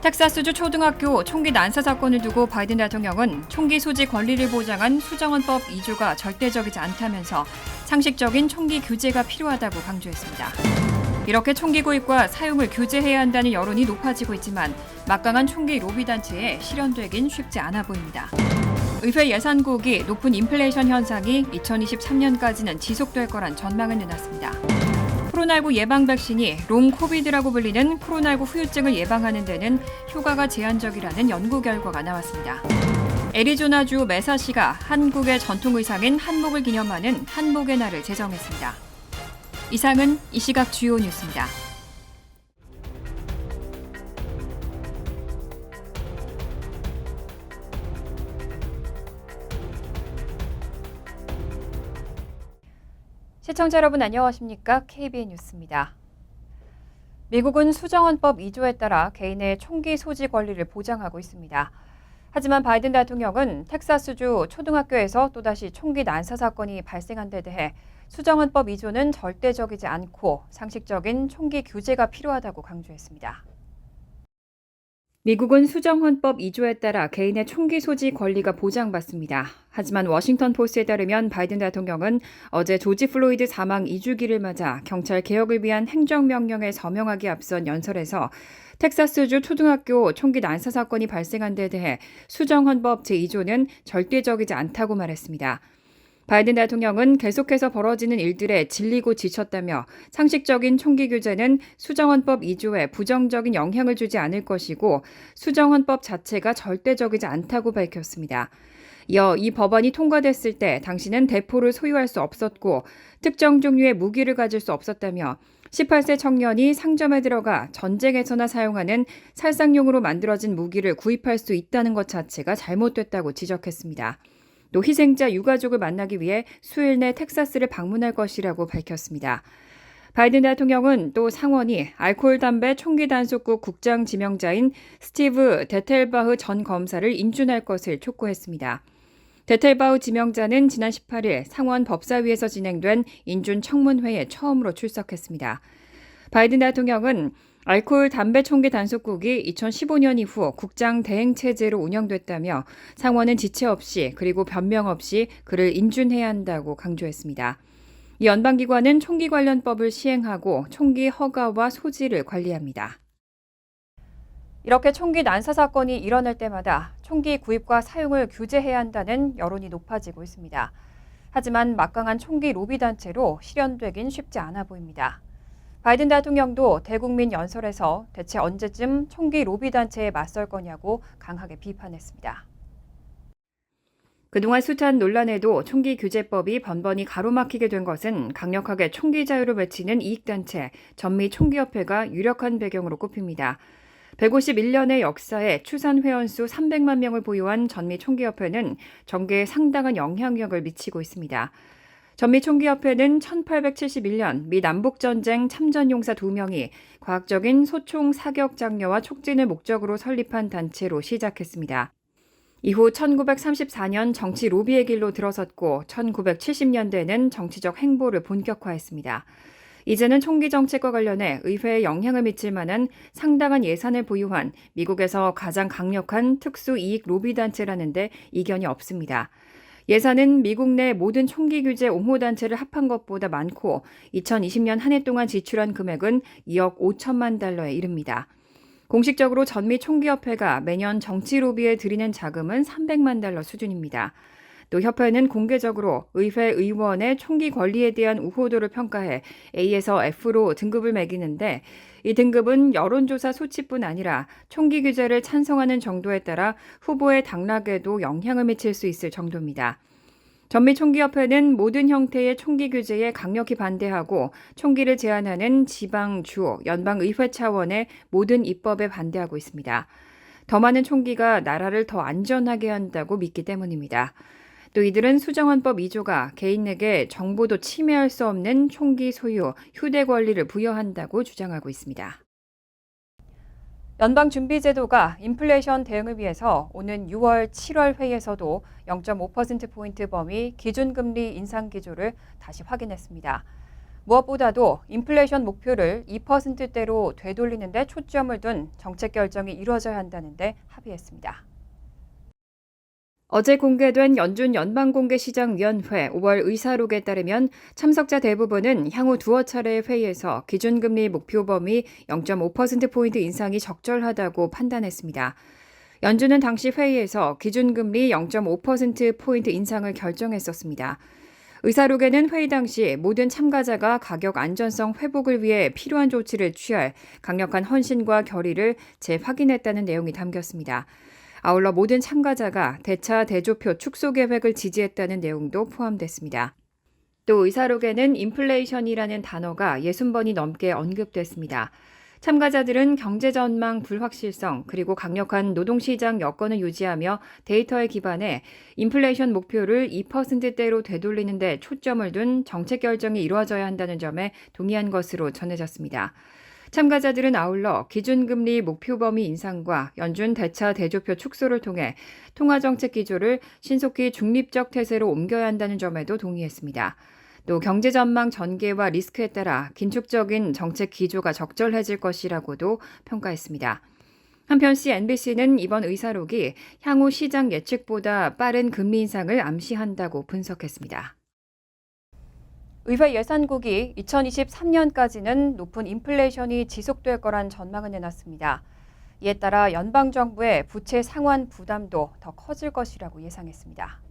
텍사스주 초등학교 총기 난사 사건을 두고 바이든 대통령은 총기 소지 권리를 보장한 수정헌법 2조가 절대적이지 않다면서 상식적인 총기 규제가 필요하다고 강조했습니다. 이렇게 총기 구입과 사용을 규제해야 한다는 여론이 높아지고 있지만 막강한 총기 로비 단체에 실현되긴 쉽지 않아 보입니다. 의회 예산국이 높은 인플레이션 현상이 2023년까지는 지속될 거란 전망을 내놨습니다. 코로나19 예방 백신이 롱 코비드라고 불리는 코로나19 후유증을 예방하는 데는 효과가 제한적이라는 연구 결과가 나왔습니다. 애리조나주 메사시가 한국의 전통 의상인 한복을 기념하는 한복의 날을 제정했습니다. 이상은 이 시각 주요 뉴스입니다. 시청자 여러분 안녕하십니까? KBN 뉴스입니다. 미국은 수정헌법 2조에 따라 개인의 총기 소지 권리를 보장하고 있습니다. 하지만 바이든 대통령은 텍사스주 초등학교에서 또다시 총기 난사 사건이 발생한 데 대해 수정헌법 2조는 절대적이지 않고 상식적인 총기 규제가 필요하다고 강조했습니다. 미국은 수정헌법 2조에 따라 개인의 총기 소지 권리가 보장받습니다. 하지만 워싱턴 포스트에 따르면 바이든 대통령은 어제 조지 플로이드 사망 2주기를 맞아 경찰 개혁을 위한 행정명령에 서명하기 앞선 연설에서 텍사스주 초등학교 총기 난사 사건이 발생한 데 대해 수정헌법 제2조는 절대적이지 않다고 말했습니다. 바이든 대통령은 계속해서 벌어지는 일들에 질리고 지쳤다며 상식적인 총기 규제는 수정헌법 2조에 부정적인 영향을 주지 않을 것이고 수정헌법 자체가 절대적이지 않다고 밝혔습니다. 이어 이 법안이 통과됐을 때 당신은 대포를 소유할 수 없었고 특정 종류의 무기를 가질 수 없었다며 18세 청년이 상점에 들어가 전쟁에서나 사용하는 살상용으로 만들어진 무기를 구입할 수 있다는 것 자체가 잘못됐다고 지적했습니다. 또 희생자 유가족을 만나기 위해 수요일 내 텍사스를 방문할 것이라고 밝혔습니다. 바이든 대통령은 또 상원이 알코올 담배 총기 단속국 국장 지명자인 스티브 데텔바흐 전 검사를 인준할 것을 촉구했습니다. 데텔바흐 지명자는 지난 18일 상원 법사위에서 진행된 인준 청문회에 처음으로 출석했습니다. 바이든 대통령은 알코올 담배 총기 단속국이 2015년 이후 국장 대행 체제로 운영됐다며 상원은 지체 없이 그리고 변명 없이 그를 인준해야 한다고 강조했습니다. 이 연방기관은 총기 관련법을 시행하고 총기 허가와 소지를 관리합니다. 이렇게 총기 난사 사건이 일어날 때마다 총기 구입과 사용을 규제해야 한다는 여론이 높아지고 있습니다. 하지만 막강한 총기 로비 단체로 실현되긴 쉽지 않아 보입니다. 바이든 대통령도 대국민 연설에서 대체 언제쯤 총기 로비 단체에 맞설 거냐고 강하게 비판했습니다. 그동안 숱한 논란에도 총기 규제법이 번번이 가로막히게 된 것은 강력하게 총기 자유를 외치는 이익단체 전미총기협회가 유력한 배경으로 꼽힙니다. 151년의 역사에 추산 회원수 300만 명을 보유한 전미총기협회는 정계에 상당한 영향력을 미치고 있습니다. 전미총기협회는 1871년 미 남북전쟁 참전용사 2명이 과학적인 소총 사격 장려와 촉진을 목적으로 설립한 단체로 시작했습니다. 이후 1934년 정치 로비의 길로 들어섰고 1970년대에는 정치적 행보를 본격화했습니다. 이제는 총기 정책과 관련해 의회에 영향을 미칠 만한 상당한 예산을 보유한 미국에서 가장 강력한 특수 이익 로비 단체라는데 이견이 없습니다. 예산은 미국 내 모든 총기 규제 옹호 단체를 합한 것보다 많고 2020년 한 해 동안 지출한 금액은 2억 5천만 달러에 이릅니다. 공식적으로 전미총기협회가 매년 정치 로비에 들이는 자금은 300만 달러 수준입니다. 또 협회는 공개적으로 의회 의원의 총기 권리에 대한 우호도를 평가해 A에서 F로 등급을 매기는데 이 등급은 여론조사 수치뿐 아니라 총기 규제를 찬성하는 정도에 따라 후보의 당락에도 영향을 미칠 수 있을 정도입니다. 전미총기협회는 모든 형태의 총기 규제에 강력히 반대하고 총기를 제한하는 지방, 주, 연방의회 차원의 모든 입법에 반대하고 있습니다. 더 많은 총기가 나라를 더 안전하게 한다고 믿기 때문입니다. 또 이들은 수정헌법 2조가 개인에게 정보도 침해할 수 없는 총기 소유, 휴대 권리를 부여한다고 주장하고 있습니다. 연방준비제도가 인플레이션 대응을 위해서 오는 6월, 7월 회의에서도 0.5%포인트 범위 기준금리 인상 기조를 다시 확인했습니다. 무엇보다도 인플레이션 목표를 2%대로 되돌리는 데 초점을 둔 정책 결정이 이루어져야 한다는 데 합의했습니다. 어제 공개된 연준 연방공개시장위원회 5월 의사록에 따르면 참석자 대부분은 향후 두어 차례의 회의에서 기준금리 목표 범위 0.5%포인트 인상이 적절하다고 판단했습니다. 연준은 당시 회의에서 기준금리 0.5%포인트 인상을 결정했었습니다. 의사록에는 회의 당시 모든 참가자가 가격 안전성 회복을 위해 필요한 조치를 취할 강력한 헌신과 결의를 재확인했다는 내용이 담겼습니다. 아울러 모든 참가자가 대차 대조표 축소 계획을 지지했다는 내용도 포함됐습니다. 또 의사록에는 인플레이션이라는 단어가 60번이 넘게 언급됐습니다. 참가자들은 경제 전망 불확실성 그리고 강력한 노동시장 여건을 유지하며 데이터에 기반해 인플레이션 목표를 2%대로 되돌리는 데 초점을 둔 정책 결정이 이루어져야 한다는 점에 동의한 것으로 전해졌습니다. 참가자들은 아울러 기준금리 목표 범위 인상과 연준 대차 대조표 축소를 통해 통화정책 기조를 신속히 중립적 태세로 옮겨야 한다는 점에도 동의했습니다. 또 경제 전망 전개와 리스크에 따라 긴축적인 정책 기조가 적절해질 것이라고도 평가했습니다. 한편 CNBC는 이번 의사록이 향후 시장 예측보다 빠른 금리 인상을 암시한다고 분석했습니다. 의회 예산국이 2023년까지는 높은 인플레이션이 지속될 거란 전망을 내놨습니다. 이에 따라 연방정부의 부채 상환 부담도 더 커질 것이라고 예상했습니다.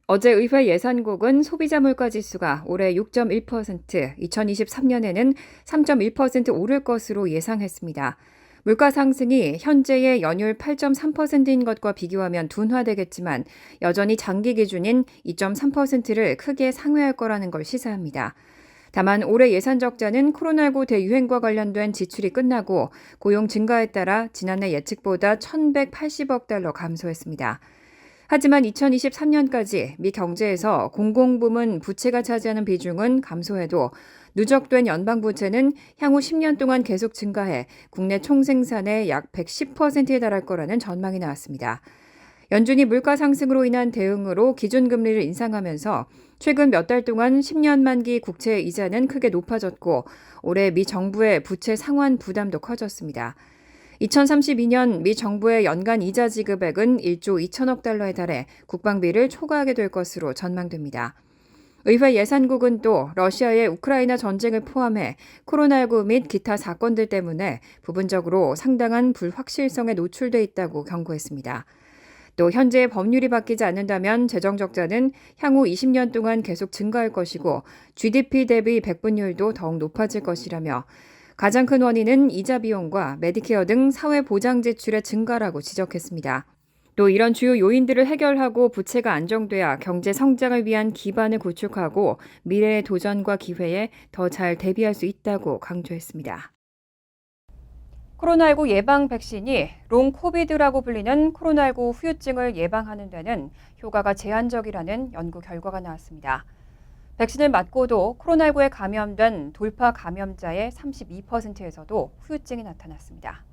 어제 의회 예산국은 소비자 물가지수가 올해 6.1%, 2023년에는 3.1% 오를 것으로 예상했습니다. 물가 상승이 현재의 연율 8.3%인 것과 비교하면 둔화되겠지만 여전히 장기 기준인 2.3%를 크게 상회할 거라는 걸 시사합니다. 다만 올해 예산 적자는 코로나19 대유행과 관련된 지출이 끝나고 고용 증가에 따라 지난해 예측보다 1,180억 달러 감소했습니다. 하지만 2023년까지 미 경제에서 공공부문 부채가 차지하는 비중은 감소해도 누적된 연방부채는 향후 10년 동안 계속 증가해 국내 총생산의 약 110%에 달할 거라는 전망이 나왔습니다. 연준이 물가 상승으로 인한 대응으로 기준금리를 인상하면서 최근 몇 달 동안 10년 만기 국채 이자는 크게 높아졌고 올해 미 정부의 부채 상환 부담도 커졌습니다. 2032년 미 정부의 연간 이자 지급액은 1조 2천억 달러에 달해 국방비를 초과하게 될 것으로 전망됩니다. 의회 예산국은 또 러시아의 우크라이나 전쟁을 포함해 코로나19 및 기타 사건들 때문에 부분적으로 상당한 불확실성에 노출돼 있다고 경고했습니다. 또 현재의 법률이 바뀌지 않는다면 재정 적자는 향후 20년 동안 계속 증가할 것이고 GDP 대비 배분율도 더욱 높아질 것이라며 가장 큰 원인은 이자 비용과 메디케어 등 사회 보장 지출의 증가라고 지적했습니다. 또 이런 주요 요인들을 해결하고 부채가 안정돼야 경제 성장을 위한 기반을 구축하고 미래의 도전과 기회에 더 잘 대비할 수 있다고 강조했습니다. 코로나19 예방 백신이 롱 코비드라고 불리는 코로나19 후유증을 예방하는 데는 효과가 제한적이라는 연구 결과가 나왔습니다. 백신을 맞고도 코로나19에 감염된 돌파 감염자의 32%에서도 후유증이 나타났습니다.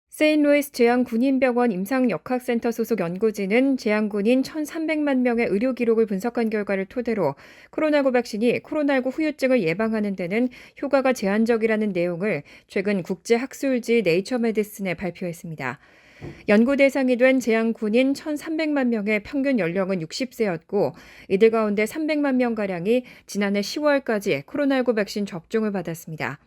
세인루이스 제한군인병원 임상역학센터 소속 연구진은 제한군인 1,300만 명의 의료 기록을 분석한 결과를 토대로 코로나19 백신이 코로나19 후유증을 예방하는 데는 효과가 제한적이라는 내용을 최근 국제학술지 네이처 메디슨에 발표했습니다. 연구 대상이 된 제한군인 1,300만 명의 평균 연령은 60세였고 이들 가운데 300만 명가량이 지난해 10월까지 코로나19 백신 접종을 받았습니다.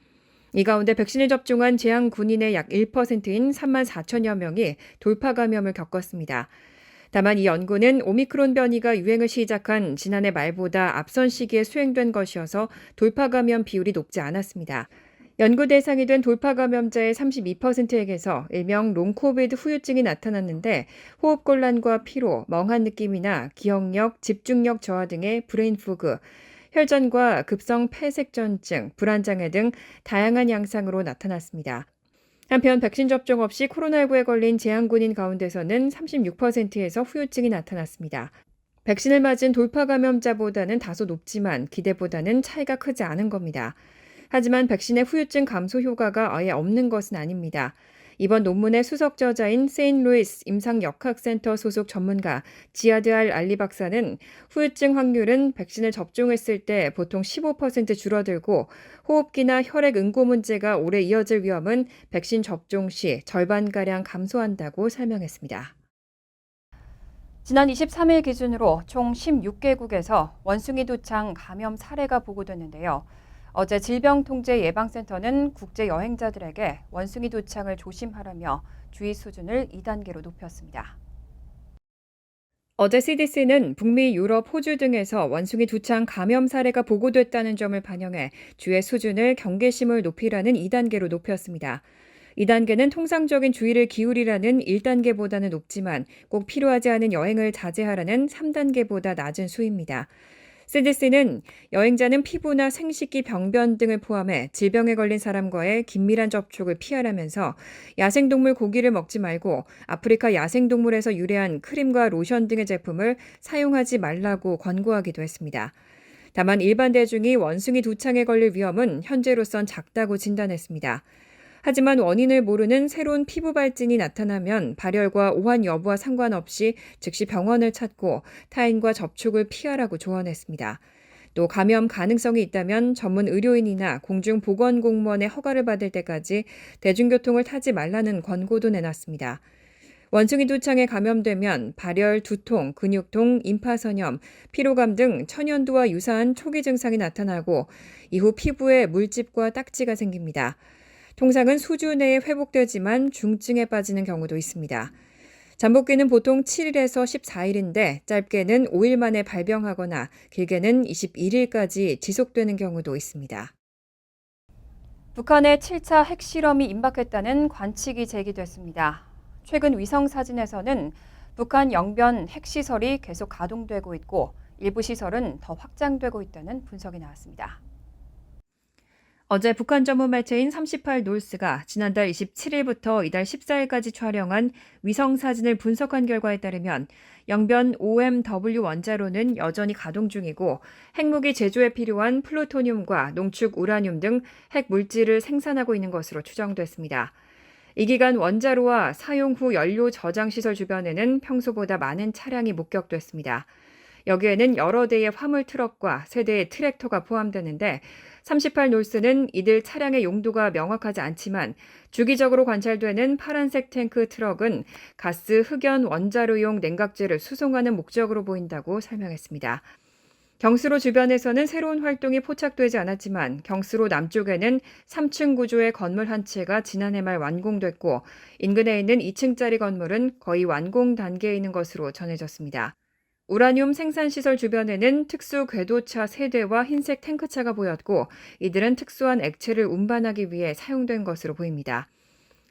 이 가운데 백신을 접종한 제한군인의 약 1%인 3만 4천여 명이 돌파 감염을 겪었습니다. 다만 이 연구는 오미크론 변이가 유행을 시작한 지난해 말보다 앞선 시기에 수행된 것이어서 돌파 감염 비율이 높지 않았습니다. 연구 대상이 된 돌파 감염자의 32%에게서 일명 롱코비드 후유증이 나타났는데 호흡곤란과 피로, 멍한 느낌이나 기억력, 집중력 저하 등의 브레인포그, 혈전과 급성 폐색전증, 불안장애 등 다양한 양상으로 나타났습니다. 한편 백신 접종 없이 코로나19에 걸린 제한군인 가운데서는 36%에서 후유증이 나타났습니다. 백신을 맞은 돌파 감염자보다는 다소 높지만 기대보다는 차이가 크지 않은 겁니다. 하지만 백신의 후유증 감소 효과가 아예 없는 것은 아닙니다. 이번 논문의 수석 저자인 세인트루이스 임상역학센터 소속 전문가 지아드 알리 박사는 후유증 확률은 백신을 접종했을 때 보통 15% 줄어들고 호흡기나 혈액 응고 문제가 오래 이어질 위험은 백신 접종 시 절반가량 감소한다고 설명했습니다. 지난 23일 기준으로 총 16개국에서 원숭이 두창 감염 사례가 보고됐는데요. 어제 질병통제예방센터는 국제 여행자들에게 원숭이 두창을 조심하라며 주의 수준을 2단계로 높였습니다. 어제 CDC는 북미, 유럽, 호주 등에서 원숭이 두창 감염 사례가 보고됐다는 점을 반영해 주의 수준을 경계심을 높이라는 2단계로 높였습니다. 2단계는 통상적인 주의를 기울이라는 1단계보다는 높지만 꼭 필요하지 않은 여행을 자제하라는 3단계보다 낮은 수입니다. CDC는 여행자는 피부나 생식기 병변 등을 포함해 질병에 걸린 사람과의 긴밀한 접촉을 피하라면서 야생동물 고기를 먹지 말고 아프리카 야생동물에서 유래한 크림과 로션 등의 제품을 사용하지 말라고 권고하기도 했습니다. 다만 일반 대중이 원숭이 두창에 걸릴 위험은 현재로선 작다고 진단했습니다. 하지만 원인을 모르는 새로운 피부 발진이 나타나면 발열과 오한 여부와 상관없이 즉시 병원을 찾고 타인과 접촉을 피하라고 조언했습니다. 또 감염 가능성이 있다면 전문 의료인이나 공중보건공무원의 허가를 받을 때까지 대중교통을 타지 말라는 권고도 내놨습니다. 원숭이 두창에 감염되면 발열, 두통, 근육통, 임파선염, 피로감 등 천연두와 유사한 초기 증상이 나타나고 이후 피부에 물집과 딱지가 생깁니다. 통상은 수주 내에 회복되지만 중증에 빠지는 경우도 있습니다. 잠복기는 보통 7일에서 14일인데 짧게는 5일 만에 발병하거나 길게는 21일까지 지속되는 경우도 있습니다. 북한의 7차 핵실험이 임박했다는 관측이 제기됐습니다. 최근 위성 사진에서는 북한 영변 핵시설이 계속 가동되고 있고 일부 시설은 더 확장되고 있다는 분석이 나왔습니다. 어제 북한 전문 매체인 38노스가 지난달 27일부터 이달 14일까지 촬영한 위성 사진을 분석한 결과에 따르면 영변 OMW 원자로는 여전히 가동 중이고 핵무기 제조에 필요한 플루토늄과 농축 우라늄 등 핵 물질을 생산하고 있는 것으로 추정됐습니다. 이 기간 원자로와 사용 후 연료 저장 시설 주변에는 평소보다 많은 차량이 목격됐습니다. 여기에는 여러 대의 화물 트럭과 세 대의 트랙터가 포함되는데 38노스는 이들 차량의 용도가 명확하지 않지만 주기적으로 관찰되는 파란색 탱크 트럭은 가스, 흑연, 원자로용 냉각제를 수송하는 목적으로 보인다고 설명했습니다. 경스로 주변에서는 새로운 활동이 포착되지 않았지만 경스로 남쪽에는 3층 구조의 건물 한 채가 지난해 말 완공됐고 인근에 있는 2층짜리 건물은 거의 완공 단계에 있는 것으로 전해졌습니다. 우라늄 생산시설 주변에는 특수 궤도차 3대와 흰색 탱크차가 보였고 이들은 특수한 액체를 운반하기 위해 사용된 것으로 보입니다.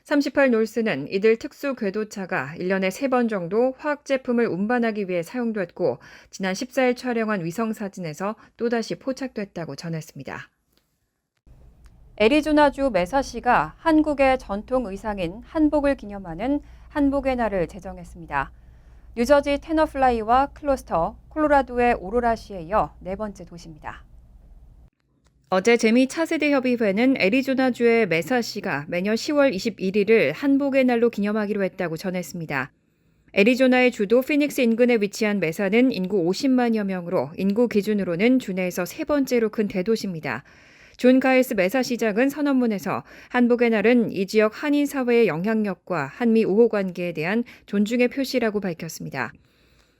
38노스는 이들 특수 궤도차가 1년에 3번 정도 화학 제품을 운반하기 위해 사용됐고 지난 14일 촬영한 위성 사진에서 또다시 포착됐다고 전했습니다. 애리조나주 메사시가 한국의 전통 의상인 한복을 기념하는 한복의 날을 제정했습니다. 뉴저지 테너플라이와 클로스터, 콜로라도의 오로라시에 이어 4번째 도시입니다. 어제 재미 차세대 협의회는 애리조나주의 메사시가 매년 10월 21일을 한복의 날로 기념하기로 했다고 전했습니다. 애리조나의 주도 피닉스 인근에 위치한 메사는 인구 50만여 명으로 인구 기준으로는 주내에서 3번째로 큰 대도시입니다. 존 가일스 메사시장은 선언문에서 한복의 날은 이 지역 한인 사회의 영향력과 한미 우호 관계에 대한 존중의 표시라고 밝혔습니다.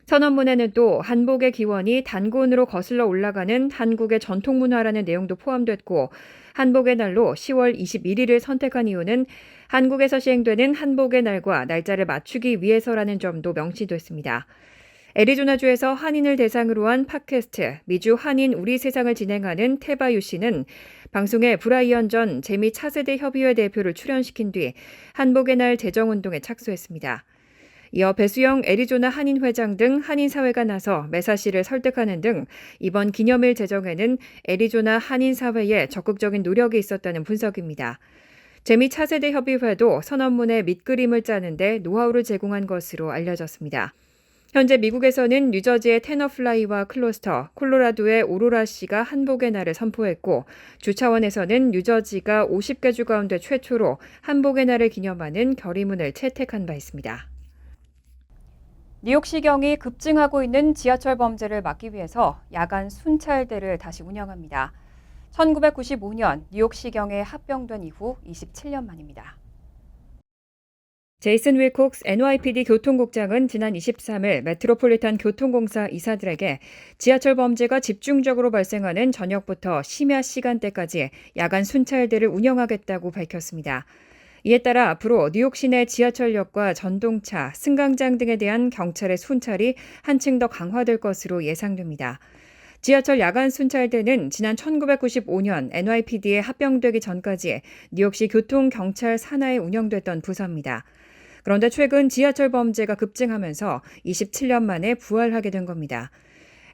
선언문에는 또 한복의 기원이 단군으로 거슬러 올라가는 한국의 전통 문화라는 내용도 포함됐고 한복의 날로 10월 21일을 선택한 이유는 한국에서 시행되는 한복의 날과 날짜를 맞추기 위해서라는 점도 명시됐습니다. 애리조나주에서 한인을 대상으로 한 팟캐스트 미주 한인 우리 세상을 진행하는 테바유 씨는 방송에 브라이언 전 재미 차세대 협의회 대표를 출연시킨 뒤 한복의 날 제정운동에 착수했습니다. 이어 배수영 애리조나 한인 회장 등 한인 사회가 나서 메사시를 설득하는 등 이번 기념일 제정에는 애리조나 한인 사회에 적극적인 노력이 있었다는 분석입니다. 재미 차세대 협의회도 선언문에 밑그림을 짜는데 노하우를 제공한 것으로 알려졌습니다. 현재 미국에서는 뉴저지의 테너플라이와 클로스터, 콜로라도의 오로라시가 한복의 날을 선포했고 주 차원에서는 뉴저지가 50개 주 가운데 최초로 한복의 날을 기념하는 결의문을 채택한 바 있습니다. 뉴욕시경이 급증하고 있는 지하철 범죄를 막기 위해서 야간 순찰대를 다시 운영합니다. 1995년 뉴욕시경에 합병된 이후 27년 만입니다. 제이슨 윌콕스 NYPD 교통국장은 지난 23일 메트로폴리탄 교통공사 이사들에게 지하철 범죄가 집중적으로 발생하는 저녁부터 심야 시간대까지 야간 순찰대를 운영하겠다고 밝혔습니다. 이에 따라 앞으로 뉴욕 시내 지하철역과 전동차, 승강장 등에 대한 경찰의 순찰이 한층 더 강화될 것으로 예상됩니다. 지하철 야간 순찰대는 지난 1995년 NYPD에 합병되기 전까지 뉴욕시 교통경찰 산하에 운영됐던 부서입니다. 그런데 최근 지하철 범죄가 급증하면서 27년 만에 부활하게 된 겁니다.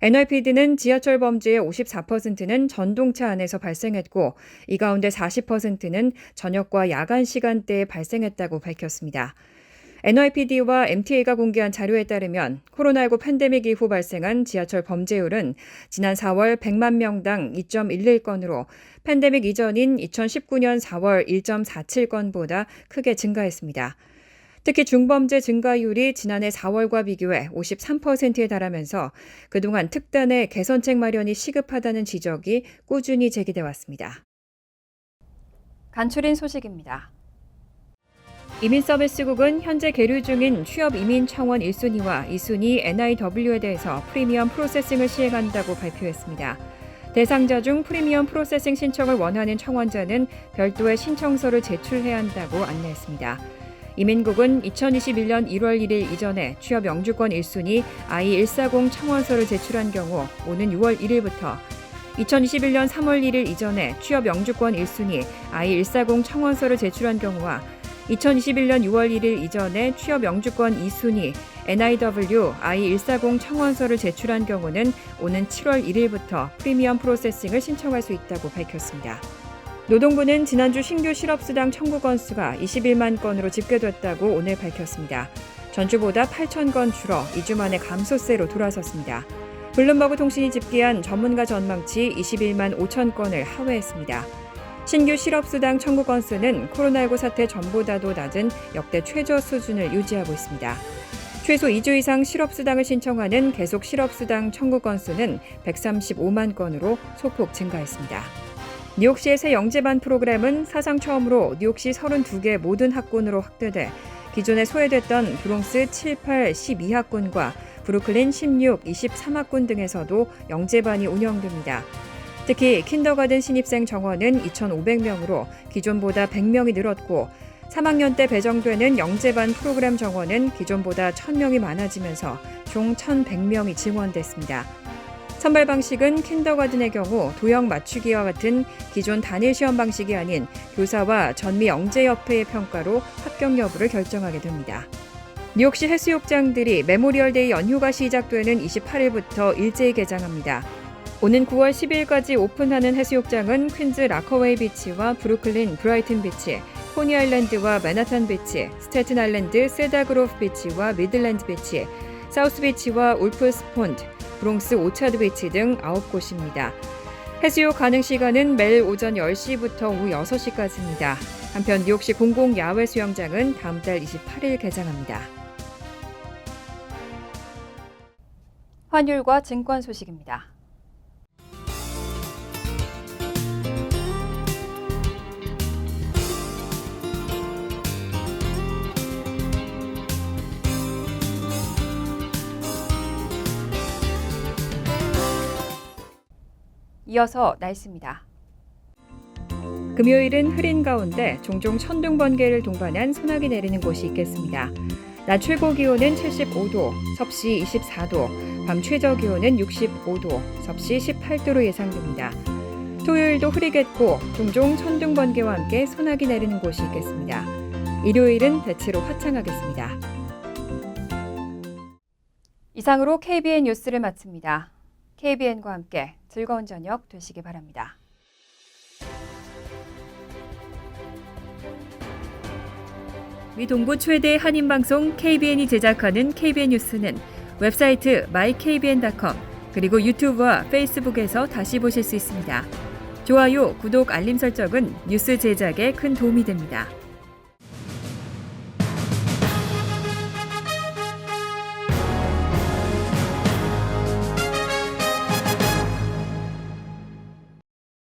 NYPD는 지하철 범죄의 54%는 전동차 안에서 발생했고 이 가운데 40%는 저녁과 야간 시간대에 발생했다고 밝혔습니다. NYPD와 MTA가 공개한 자료에 따르면 코로나19 팬데믹 이후 발생한 지하철 범죄율은 지난 4월 100만 명당 2.11건으로 팬데믹 이전인 2019년 4월 1.47건보다 크게 증가했습니다. 특히 중범죄 증가율이 지난해 4월과 비교해 53%에 달하면서 그동안 특단의 개선책 마련이 시급하다는 지적이 꾸준히 제기돼 왔습니다. 간추린 소식입니다. 이민서비스국은 현재 계류 중인 취업이민청원 1순위와 2순위 NIW에 대해서 프리미엄 프로세싱을 시행한다고 발표했습니다. 대상자 중 프리미엄 프로세싱 신청을 원하는 청원자는 별도의 신청서를 제출해야 한다고 안내했습니다. 이민국은 2021년 1월 1일 이전에 취업 영주권 1순위 I-140 청원서를 제출한 경우 오는 6월 1일부터 2021년 3월 1일 이전에 취업 영주권 1순위 I-140 청원서를 제출한 경우와 2021년 6월 1일 이전에 취업 영주권 2순위 NIW I-140 청원서를 제출한 경우는 오는 7월 1일부터 프리미엄 프로세싱을 신청할 수 있다고 밝혔습니다. 노동부는 지난주 신규 실업수당 청구 건수가 21만 건으로 집계됐다고 오늘 밝혔습니다. 전주보다 8천 건 줄어 2주 만에 감소세로 돌아섰습니다. 블룸버그 통신이 집계한 전문가 전망치 21만 5천 건을 하회했습니다. 신규 실업수당 청구 건수는 코로나19 사태 전보다도 낮은 역대 최저 수준을 유지하고 있습니다. 최소 2주 이상 실업수당을 신청하는 계속 실업수당 청구 건수는 135만 건으로 소폭 증가했습니다. 뉴욕시의 새 영재반 프로그램은 사상 처음으로 뉴욕시 32개 모든 학군으로 확대돼 기존에 소외됐던 브롱스 7, 8, 12학군과 브루클린 16, 23학군 등에서도 영재반이 운영됩니다. 특히 킨더가든 신입생 정원은 2,500명으로 기존보다 100명이 늘었고 3학년 때 배정되는 영재반 프로그램 정원은 기존보다 1,000명이 많아지면서 총 1,100명이 증원됐습니다. 선발 방식은 킨더가든의 경우 도형 맞추기와 같은 기존 단일 시험 방식이 아닌 교사와 전미 영재협회의 평가로 합격 여부를 결정하게 됩니다. 뉴욕시 해수욕장들이 메모리얼데이 연휴가 시작되는 28일부터 일제히 개장합니다. 오는 9월 10일까지 오픈하는 해수욕장은 퀸즈 라커웨이 비치와 브루클린 브라이튼 비치, 코니 아일랜드와 맨하탄 비치, 스태튼 아일랜드 세다그로브 비치와 미들랜드 비치, 사우스 비치와 울프스 폰트, 브롱스 오차드 비치 등 9곳입니다. 해수욕 가능 시간은 매일 오전 10시부터 오후 6시까지입니다. 한편 뉴욕시 공공 야외 수영장은 다음 달 28일 개장합니다. 환율과 증권 소식입니다. 이어서 날씨입니다. 금요일은 흐린 가운데 종종 천둥 번개를 동반한 소나기 내리는 곳이 있겠습니다. 낮 최고 기온은 75도, 섭씨 24도, 밤 최저 기온은 65도, 섭씨 18도로 예상됩니다. 토요일도 흐리겠고 종종 천둥 번개와 함께 소나기 내리는 곳이 있겠습니다. 일요일은 대체로 화창하겠습니다. 이상으로 KBN 뉴스를 마칩니다. KBN과 함께 즐거운 저녁 되시기 바랍니다. 미 동부 최대 한인방송 KBN이 제작하는 KBN 뉴스는 웹사이트 mykbn.com 그리고 유튜브와 페이스북에서 다시 보실 수 있습니다. 좋아요, 구독, 알림 설정은 뉴스 제작에 큰 도움이 됩니다.